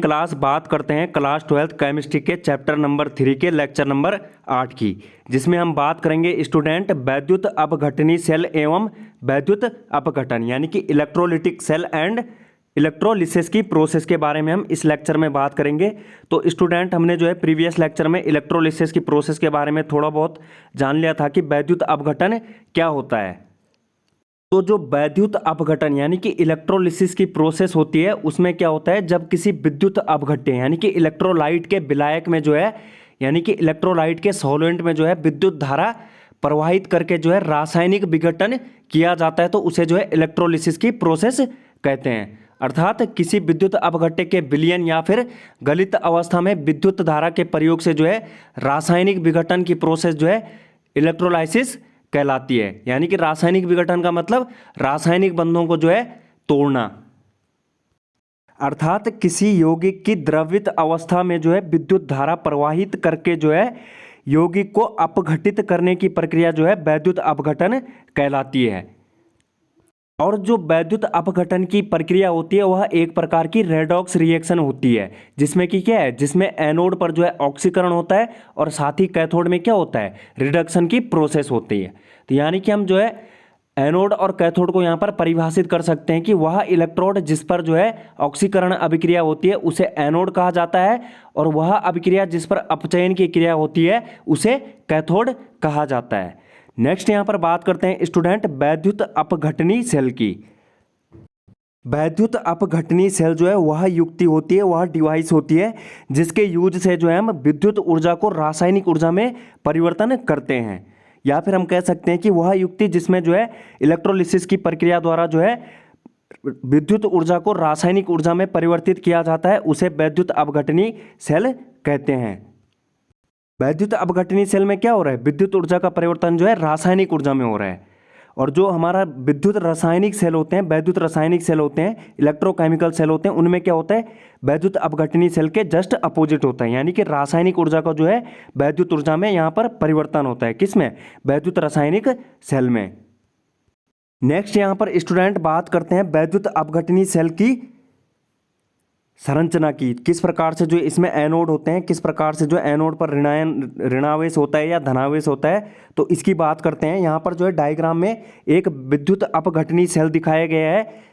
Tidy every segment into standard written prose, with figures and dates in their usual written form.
Class बात करते हैं क्लास 12th केमिस्ट्री के चैप्टर नंबर 3 के लेक्चर नंबर 8 की, जिसमें हम बात करेंगे स्टूडेंट वैद्युत अपघटनी सेल एवं वैद्युत अपघटन यानी कि इलेक्ट्रोलिटिक सेल एंड इलेक्ट्रोलिसिस की प्रोसेस के बारे में हम इस लेक्चर में बात करेंगे। तो स्टूडेंट हमने जो है प्रीवियस लेक्चर में इलेक्ट्रोलिसिस की प्रोसेस के बारे में थोड़ा बहुत जान लिया था कि वैद्युत अपघटन क्या होता है। तो जो वैद्युत अपघटन यानी कि इलेक्ट्रोलिसिस की प्रोसेस होती है उसमें क्या होता है, जब किसी विद्युत अपघट्य यानी कि इलेक्ट्रोलाइट के विलायक में जो है यानी कि इलेक्ट्रोलाइट के सॉल्वेंट में जो है विद्युत धारा प्रवाहित करके जो है रासायनिक विघटन किया जाता है, तो उसे जो है इलेक्ट्रोलिसिस की प्रोसेस कहते हैं। अर्थात किसी विद्युत अपघट्य के विलयन या फिर गलित अवस्था में विद्युत धारा के प्रयोग से जो है रासायनिक विघटन की प्रोसेस जो है इलेक्ट्रोलाइसिस कहलाती है। यानी कि रासायनिक विघटन का मतलब रासायनिक बंधों को जो है तोड़ना। अर्थात किसी यौगिक की द्रवित अवस्था में जो है विद्युत धारा प्रवाहित करके जो है यौगिक को अपघटित करने की प्रक्रिया जो है वैद्युत अपघटन कहलाती है। और जो वैद्युत अपघटन की प्रक्रिया होती है वह एक प्रकार की रेडॉक्स रिएक्शन होती है, जिसमें कि क्या है, जिसमें एनोड पर जो है ऑक्सीकरण होता है और साथ ही कैथोड में क्या होता है, रिडक्शन की प्रोसेस होती है। तो यानी कि हम जो है एनोड और कैथोड को यहाँ पर परिभाषित कर सकते हैं कि वह इलेक्ट्रोड जिस पर जो है ऑक्सीकरण अभिक्रिया होती है उसे एनोड कहा जाता है, और वह अभिक्रिया जिस पर अपचयन की क्रिया होती है उसे कैथोड कहा जाता है। नेक्स्ट यहां पर बात करते हैं स्टूडेंट वैद्युत अपघटनी सेल की। वैद्युत अपघटनी सेल जो है वह युक्ति होती है, वह डिवाइस होती है जिसके यूज से जो है हम विद्युत ऊर्जा को रासायनिक ऊर्जा में परिवर्तन करते हैं, या फिर हम कह सकते हैं कि वह युक्ति जिसमें जो है इलेक्ट्रोलिसिस की प्रक्रिया द्वारा जो है विद्युत ऊर्जा को रासायनिक ऊर्जा में परिवर्तित किया जाता है, उसे वैद्युत अपघटनी सेल कहते हैं। वैद्युत अपघटनी सेल में क्या हो रहा है, विद्युत ऊर्जा का परिवर्तन जो है रासायनिक ऊर्जा में हो रहा है। और जो हमारा विद्युत रासायनिक सेल होते हैं, वैद्युत रासायनिक सेल होते हैं, इलेक्ट्रोकेमिकल सेल होते हैं, उनमें क्या होता है, वैद्युत अपघटनी सेल के जस्ट अपोजिट होता है। यानी कि रासायनिक ऊर्जा का जो है वैद्युत ऊर्जा में यहाँ पर परिवर्तन होता है। किसमें, वैद्युत रासायनिक सेल में। नेक्स्ट यहाँ पर स्टूडेंट बात करते हैं वैद्युत अपघटनी सेल की संरचना की। किस प्रकार से जो इसमें एनोड होते हैं, किस प्रकार से जो एनोड पर ऋणावेश होता है या धनावेश होता है, तो इसकी बात करते हैं। यहाँ पर जो है डायग्राम में एक विद्युत अपघटनी सेल दिखाया गया है,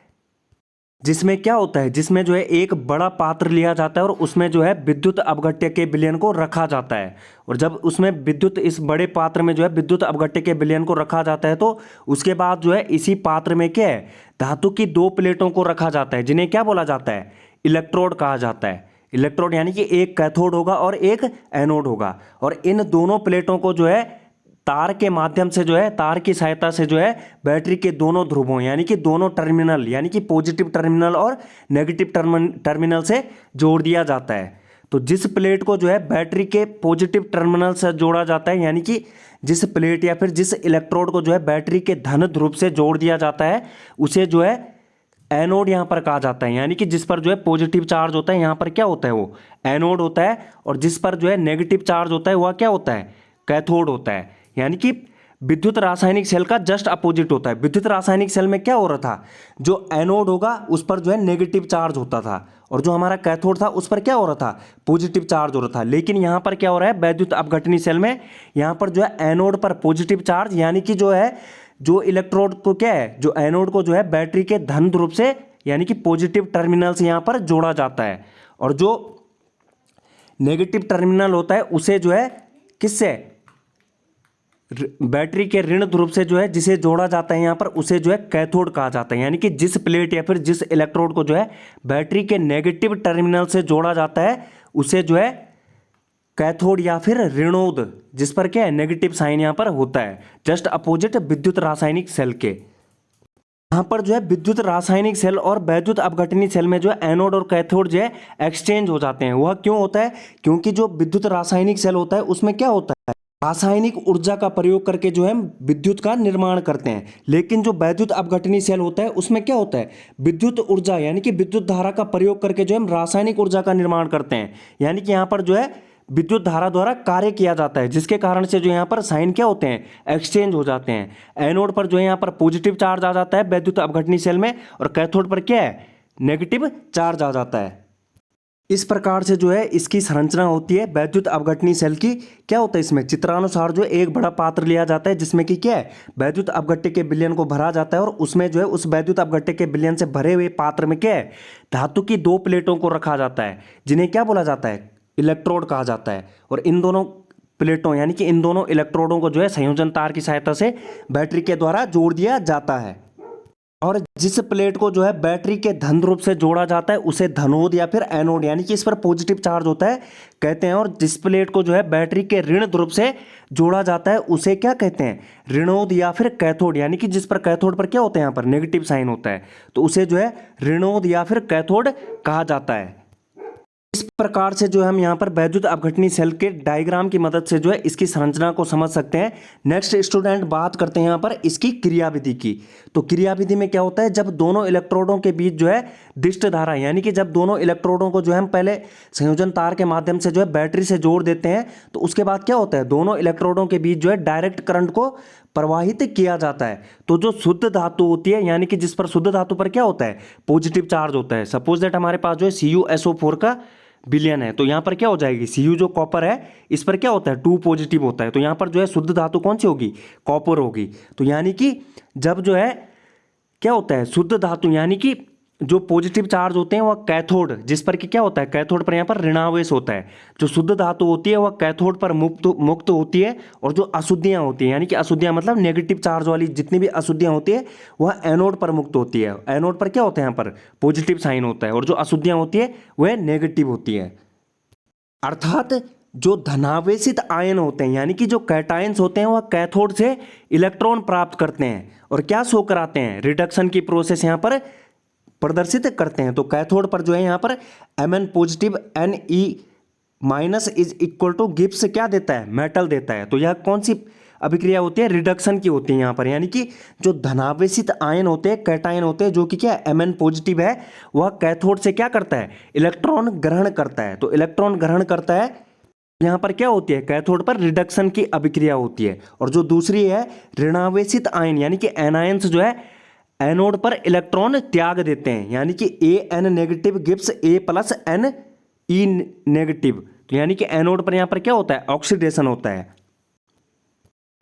जिसमें क्या होता है, जिसमें जो है एक बड़ा पात्र लिया जाता है और उसमें जो है विद्युत अपघट्य के विलयन को रखा जाता है। और जब उसमें विद्युत, इस बड़े पात्र में जो है विद्युत अपघट्य के विलयन को रखा जाता है, तो उसके बाद जो है इसी पात्र में क्या है, धातु की दो प्लेटों को रखा जाता है, जिन्हें क्या बोला जाता है, इलेक्ट्रोड कहा जाता है। इलेक्ट्रोड यानी कि एक कैथोड होगा और एक एनोड होगा, और इन दोनों प्लेटों को जो है तार के माध्यम से जो है, तार की सहायता से जो है बैटरी के दोनों ध्रुवों यानी कि दोनों टर्मिनल यानी कि पॉजिटिव टर्मिनल और नेगेटिव टर्मिनल से जोड़ दिया जाता है। तो जिस प्लेट को जो है बैटरी के पॉजिटिव टर्मिनल से जोड़ा जाता है, यानी कि जिस प्लेट या फिर जिस इलेक्ट्रोड को जो है बैटरी के धन ध्रुव से जोड़ दिया जाता है, उसे जो है एनोड यहाँ पर कहा जाता है। यानी कि जिस पर जो है पॉजिटिव चार्ज होता है यहाँ पर क्या होता है, वो एनोड होता है, और जिस पर जो है नेगेटिव चार्ज होता है वह क्या होता है, कैथोड होता है। यानी कि विद्युत रासायनिक सेल का जस्ट अपोजिट होता है। विद्युत रासायनिक सेल में क्या हो रहा था, जो एनोड होगा उस पर जो है नेगेटिव चार्ज होता था, और जो हमारा कैथोड था उस पर क्या हो रहा था, पॉजिटिव चार्ज हो रहा था। लेकिन यहाँ पर क्या हो रहा है, वैद्युत अपघटनी सेल में यहाँ पर जो है एनोड पर पॉजिटिव चार्ज, यानी कि जो है जो इलेक्ट्रोड को क्या है, जो एनोड को जो है बैटरी के धन ध्रुव से यानी कि पॉजिटिव टर्मिनल से यहाँ पर जोड़ा जाता है, और जो नेगेटिव टर्मिनल होता है उसे जो है किससे, बैटरी के ऋण ध्रुव से जो है जिसे जोड़ा जाता है यहाँ पर, उसे जो है कैथोड कहा जाता है। यानी कि जिस प्लेट या फिर जिस इलेक्ट्रोड को जो है बैटरी के नेगेटिव टर्मिनल से जोड़ा जाता है उसे जो है कैथोड या फिर ऋणोद, जिस पर क्या है नेगेटिव साइन यहाँ पर होता है, जस्ट अपोजिट विद्युत रासायनिक सेल के। यहाँ पर जो है विद्युत रासायनिक सेल और वैद्युत अपघटनी सेल में जो है एनोड और कैथोड जो है एक्सचेंज हो जाते हैं। वह क्यों होता है, क्योंकि जो विद्युत रासायनिक सेल होता है उसमें क्या होता है, रासायनिक ऊर्जा का प्रयोग करके जो है विद्युत का निर्माण करते हैं। लेकिन जो वैद्युत अपघटनी सेल होता है उसमें क्या होता है, विद्युत ऊर्जा यानी कि विद्युत धारा का प्रयोग करके जो हम रासायनिक ऊर्जा का निर्माण करते हैं। यानी कि यहाँ पर जो है विद्युत धारा द्वारा कार्य किया जाता है, जिसके कारण से जो यहाँ पर साइन क्या होते हैं, एक्सचेंज हो जाते हैं। एनोड पर जो है यहाँ पर पॉजिटिव चार्ज आ जाता है वैद्युत अपघटनी सेल में, और कैथोड पर क्या है, नेगेटिव चार्ज आ जाता है। इस प्रकार से जो है इसकी संरचना होती है वैद्युत अपघटनी सेल की। क्या होता है इसमें चित्रानुसार जो है एक बड़ा पात्र लिया जाता है जिसमें कि क्या है वैद्युत अपघट्य के विलयन को भरा जाता है और उसमें जो है उस वैद्युत अपघट्य के विलयन से भरे हुए पात्र में क्या है धातु की दो प्लेटों को रखा जाता है जिन्हें क्या बोला जाता है इलेक्ट्रोड कहा जाता है। और इन दोनों प्लेटों यानी कि इन दोनों इलेक्ट्रोडों को जो है संयोजन तार की सहायता से बैटरी के द्वारा जोड़ दिया जाता है। और जिस प्लेट को जो है बैटरी के धन ध्रुव से जोड़ा जाता है उसे धनोद या फिर एनोड यानी कि इस पर पॉजिटिव चार्ज होता है कहते हैं। और जिस प्लेट को जो है बैटरी के ऋण ध्रुव से जोड़ा जाता है उसे क्या कहते हैं ऋणोद या फिर कैथोड यानी कि जिस पर कैथोड पर क्या होता है यहाँ पर नेगेटिव साइन होता है तो उसे जो है ऋणोद या फिर कैथोड कहा जाता है। इस प्रकार से जो है हम यहाँ पर वैद्युत अपघटनी सेल के डायग्राम की मदद से जो है इसकी संरचना को समझ सकते हैं। नेक्स्ट स्टूडेंट बात करते हैं यहाँ पर इसकी क्रियाविधि की। तो क्रियाविधि में क्या होता है जब दोनों इलेक्ट्रोडों के बीच जो है दिष्ट धारा यानी कि जब दोनों इलेक्ट्रोडों को जो है हम पहले संयोजन तार के माध्यम से जो है बैटरी से जोड़ देते हैं तो उसके बाद क्या होता है दोनों इलेक्ट्रोडों के बीच जो है डायरेक्ट करंट को प्रवाहित किया जाता है। तो जो शुद्ध धातु होती है यानी कि जिस पर शुद्ध धातु पर क्या होता है पॉजिटिव चार्ज होता है, सपोज दैट हमारे पास जो है CuSO4 का विलयन है तो यहाँ पर क्या हो जाएगी Cu जो कॉपर है इस पर क्या होता है 2 पॉजिटिव होता है तो यहाँ पर जो है शुद्ध धातु कौन सी होगी कॉपर होगी। तो यानी कि जब जो है क्या होता है शुद्ध धातु यानी कि जो पॉजिटिव चार्ज होते हैं वह कैथोड जिस पर कि क्या होता है कैथोड पर यहाँ पर ऋणावेश होता है। जो शुद्ध धातु होती है वह कैथोड पर मुक्त होती है और जो अशुद्धियाँ होती हैं यानी कि अशुद्धियाँ मतलब नेगेटिव चार्ज वाली जितनी भी अशुद्धियाँ होती है वह एनोड पर मुक्त होती है। एनोड पर क्या होता है यहाँ पर पॉजिटिव साइन होता है और जो अशुद्धियाँ होती है वह नेगेटिव होती है। अर्थात जो धनावेशित आयन होते हैं यानी कि जो कैटायंस होते हैं वह कैथोड से इलेक्ट्रॉन प्राप्त करते हैं और क्या शो कराते हैं रिडक्शन की प्रोसेस यहाँ पर प्रदर्शित करते हैं। तो कैथोड पर जो है यहाँ पर Mn positive Ne minus is equal to Gibbs क्या देता है मेटल देता है। तो यह कौन सी अभिक्रिया होती है रिडक्शन की होती है यहाँ पर यानी कि जो धनावेशित आयन होते हैं कैटायन होते हैं जो कि क्या Mn पॉजिटिव है वह कैथोड से क्या करता है इलेक्ट्रॉन ग्रहण करता है। तो इलेक्ट्रॉन ग्रहण करता है यहाँ पर क्या होती है कैथोड पर रिडक्शन की अभिक्रिया होती है। और जो दूसरी है ऋणावेशित आयन यानी कि एनायंस जो है एनोड पर इलेक्ट्रॉन त्याग देते हैं यानी कि An negative gives A plus Ne negative. तो यानी कि एनोड पर यहाँ पर क्या होता है ऑक्सीडेशन होता है।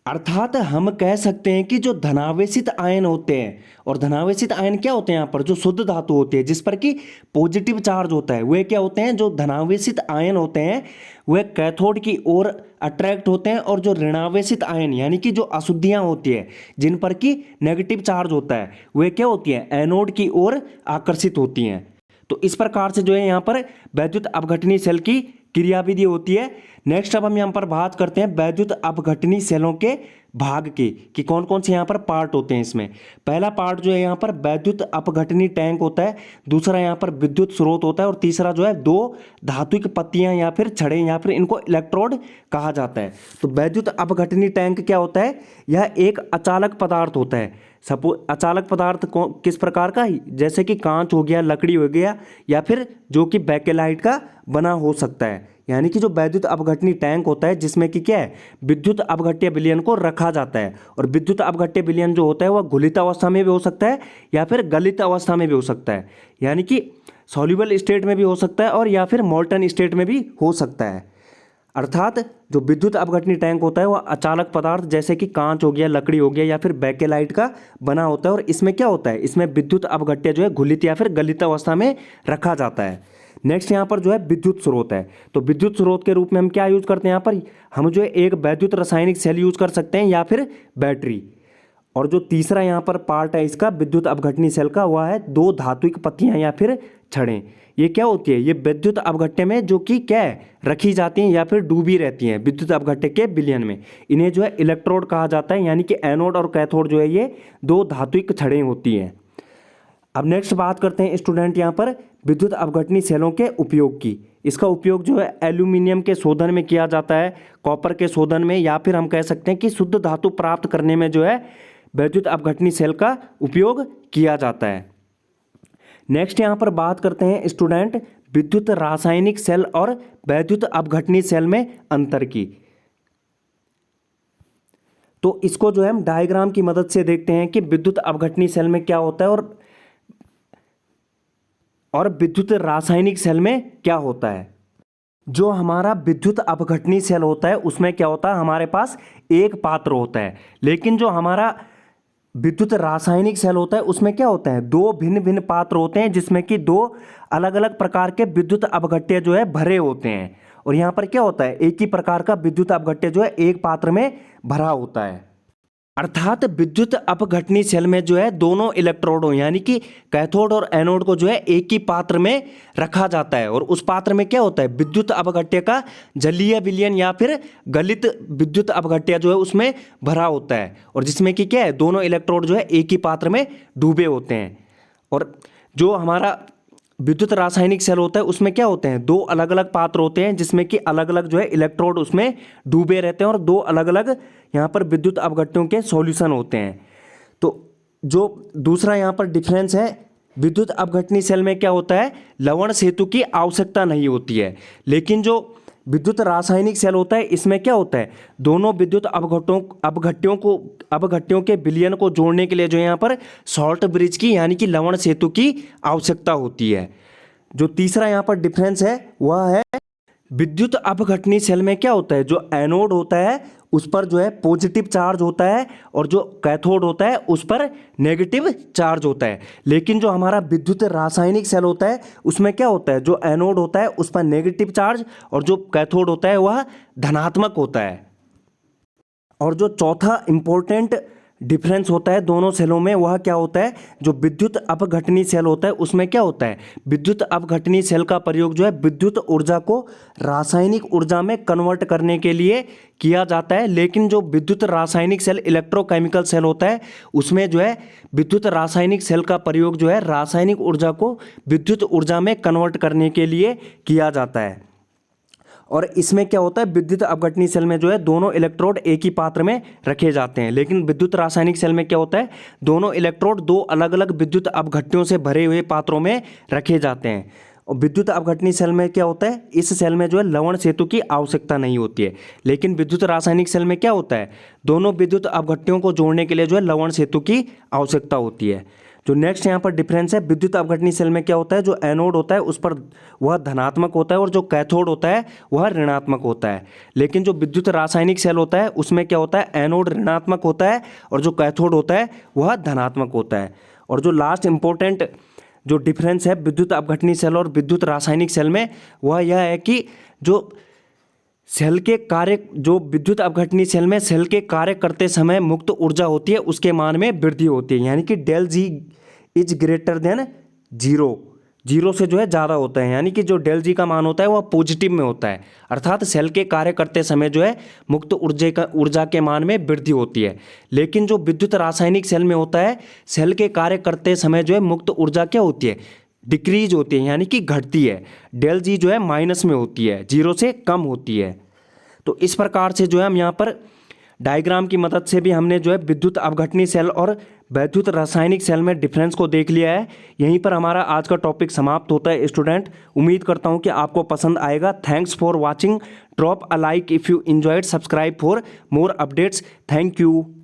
अर्थात हम कह सकते हैं कि जो धनावेशित आयन होते हैं और धनावेशित आयन क्या होते हैं यहाँ पर जो शुद्ध धातु होती है जिस पर कि पॉजिटिव चार्ज होता है वे क्या होते हैं जो धनावेशित आयन होते हैं वे कैथोड की ओर अट्रैक्ट होते हैं और जो ऋणावेशित आयन यानी कि जो अशुद्धियाँ होती है जिन पर कि नेगेटिव चार्ज होता है वे क्या होती है एनोड की ओर आकर्षित होती हैं। तो इस प्रकार से जो है यहाँ पर वैद्युत अपघटनी सेल की क्रियाविधि होती है। नेक्स्ट अब हम यहाँ पर बात करते हैं वैद्युत अपघटनी सेलों के भाग की कि कौन कौन से यहाँ पर पार्ट होते हैं। इसमें पहला पार्ट जो है यहाँ पर वैद्युत अपघटनी टैंक होता है, दूसरा यहाँ पर विद्युत स्रोत होता है और तीसरा जो है दो धात्विक पत्तियाँ या फिर छड़ें या फिर इनको इलेक्ट्रोड कहा जाता है। तो वैद्युत अपघटनी टैंक क्या होता है यह एक अचालक पदार्थ होता है। अचालक पदार्थ किस प्रकार का जैसे कि कांच हो गया लकड़ी हो गया या फिर जो कि बेकेलाइट का बना हो सकता है। यानी कि जो वैद्युत अपघटनी टैंक होता है जिसमें कि क्या है विद्युत अपघट्य विलयन को रखा जाता है और विद्युत अपघट्य विलयन जो होता है वह घुलित अवस्था में भी हो सकता है या फिर गलित अवस्था में भी हो सकता है यानी कि सॉल्युबल स्टेट में भी हो सकता है और या फिर मोल्टन स्टेट में भी हो सकता है। अर्थात जो विद्युत अपघटनी टैंक होता है वह अचालक पदार्थ जैसे कि कांच हो गया लकड़ी हो गया या फिर बेकेलाइट का बना होता है और इसमें क्या होता है इसमें विद्युत अपघट्य जो है घुलित या फिर गलित अवस्था में रखा जाता है। नेक्स्ट यहाँ पर जो है विद्युत स्रोत है। तो विद्युत स्रोत के रूप में हम क्या यूज करते हैं यहाँ पर हम जो है एक वैद्युत रासायनिक सेल यूज कर सकते हैं या फिर बैटरी। और जो तीसरा यहाँ पर पार्ट है इसका विद्युत अपघटनी सेल का वह है दो धात्विक पत्तियाँ या फिर छड़ें। ये क्या होती है ये विद्युत अपघट्य में जो कि क्या है रखी जाती हैं या फिर डूबी रहती हैं विद्युत अपघट्य के विलयन में। इन्हें जो है इलेक्ट्रोड कहा जाता है यानी कि एनोड और कैथोड जो है ये दो धात्विक छड़ें होती हैं। अब नेक्स्ट बात करते हैं स्टूडेंट यहाँ पर विद्युत अपघटनी सेलों के उपयोग की। इसका उपयोग जो है एल्यूमिनियम के शोधन में किया जाता है, कॉपर के शोधन में या फिर हम कह सकते हैं कि शुद्ध धातु प्राप्त करने में जो है वैद्युत अपघटनी सेल का उपयोग किया जाता है। नेक्स्ट यहाँ पर बात करते हैं स्टूडेंट विद्युत रासायनिक सेल और वैद्युत अपघटनी सेल में अंतर की। तो इसको जो है हम डायग्राम की मदद से देखते हैं कि विद्युत अपघटनी सेल में क्या होता है और और विद्युत रासायनिक सेल में क्या होता है। जो हमारा विद्युत अपघटनी सेल होता है उसमें क्या होता है, हमारे पास एक पात्र होता है, लेकिन जो हमारा विद्युत रासायनिक सेल होता है उसमें क्या होता है, दो भिन्न भिन्न पात्र होते हैं जिसमें कि दो अलग अलग प्रकार के विद्युत अपघट्य जो है भरे होते हैं। और यहाँ पर क्या होता है, एक ही प्रकार का विद्युत अपघट्य जो है एक पात्र में भरा होता है। अर्थात विद्युत अपघटनी सेल में जो है दोनों इलेक्ट्रोडों यानी कि कैथोड और एनोड को जो है एक ही पात्र में रखा जाता है, और उस पात्र में क्या होता है, विद्युत अपघट्य का जलीय विलयन या फिर गलित विद्युत अपघट्य जो है उसमें भरा होता है, और जिसमें कि क्या है, दोनों इलेक्ट्रोड जो है एक ही पात्र में डूबे होते हैं। और जो हमारा विद्युत रासायनिक सेल होता है उसमें क्या होते हैं, दो अलग अलग पात्र होते हैं जिसमें कि अलग अलग जो है इलेक्ट्रोड उसमें डूबे रहते हैं, और दो अलग अलग यहाँ पर विद्युत अपघट्यों के सॉल्यूशन होते हैं। तो जो दूसरा यहाँ पर डिफरेंस है, विद्युत अपघटनी सेल में क्या होता है, लवण सेतु की आवश्यकता नहीं होती है, लेकिन जो विद्युत रासायनिक सेल होता है इसमें क्या होता है, दोनों विद्युत अपघट्यों के विलयन को जोड़ने के लिए जो यहाँ पर सॉल्ट ब्रिज की यानी कि लवण सेतु की आवश्यकता होती है। जो तीसरा यहाँ पर डिफरेंस है वह है, विद्युत अपघटनी सेल में क्या होता है, जो एनोड होता है उस पर जो है पॉजिटिव चार्ज होता है, और जो कैथोड होता है उस पर नेगेटिव चार्ज होता है। लेकिन जो हमारा विद्युत रासायनिक सेल होता है उसमें क्या होता है, जो एनोड होता है उस पर नेगेटिव चार्ज और जो कैथोड होता है वह धनात्मक होता है। और जो चौथा इंपॉर्टेंट डिफरेंस होता है दोनों सेलों में वह क्या होता है, जो विद्युत अपघटनी सेल होता है उसमें क्या होता है, विद्युत अपघटनी सेल का प्रयोग जो है विद्युत ऊर्जा को रासायनिक ऊर्जा में कन्वर्ट करने के लिए किया जाता है। लेकिन जो विद्युत रासायनिक सेल इलेक्ट्रोकेमिकल सेल होता है उसमें जो है विद्युत रासायनिक सेल का प्रयोग जो है रासायनिक ऊर्जा को विद्युत ऊर्जा में कन्वर्ट करने के लिए किया जाता है। और इसमें क्या होता है, विद्युत अपघटनी सेल में जो है दोनों इलेक्ट्रोड एक ही पात्र में रखे जाते हैं, लेकिन विद्युत रासायनिक सेल में क्या होता है, दोनों इलेक्ट्रोड दो अलग अलग विद्युत अपघट्यों से भरे हुए पात्रों में रखे जाते हैं। और विद्युत अपघटनी सेल में क्या होता है, इस सेल में जो है लवण सेतु की आवश्यकता नहीं होती है, लेकिन विद्युत रासायनिक सेल में क्या होता है, दोनों विद्युत अपघट्यों को जोड़ने के लिए जो है लवण सेतु की आवश्यकता होती है। जो नेक्स्ट यहाँ पर डिफरेंस है, विद्युत अपघटनी सेल में क्या होता है, जो एनोड होता है उस पर वह धनात्मक होता है और जो कैथोड होता है वह ऋणात्मक होता है। लेकिन जो विद्युत रासायनिक सेल होता है उसमें क्या होता है, एनोड ऋणात्मक होता है और जो कैथोड होता है वह धनात्मक होता है। और जो लास्ट इंपॉर्टेंट जो डिफरेंस है विद्युत अपघटनी सेल और विद्युत रासायनिक सेल में वह यह है कि जो सेल के कार्य, जो विद्युत अपघटनी सेल में सेल के कार्य करते समय मुक्त ऊर्जा होती है उसके मान में वृद्धि होती है, यानी कि del G is greater than zero से जो है ज़्यादा होता है, यानी कि जो डेल जी का मान होता है वह पॉजिटिव में होता है। अर्थात सेल के कार्य करते समय जो है मुक्त ऊर्जा के मान में वृद्धि होती है। लेकिन जो विद्युत रासायनिक सेल में होता है, सेल के कार्य करते समय जो है मुक्त ऊर्जा क्या होती है, डिक्रीज होती है, यानी कि घटती है। डेल जी जो है माइनस में होती है, जीरो से कम होती है। तो इस प्रकार से जो है हम यहाँ पर डायग्राम की मदद से भी हमने जो है विद्युत अपघटनी सेल और वैद्युत रासायनिक सेल में डिफरेंस को देख लिया है। यहीं पर हमारा आज का टॉपिक समाप्त होता है स्टूडेंट। उम्मीद करता हूँ कि आपको पसंद आएगा। Thanks for watching. Drop a like if you enjoyed, subscribe for more updates. Thank you.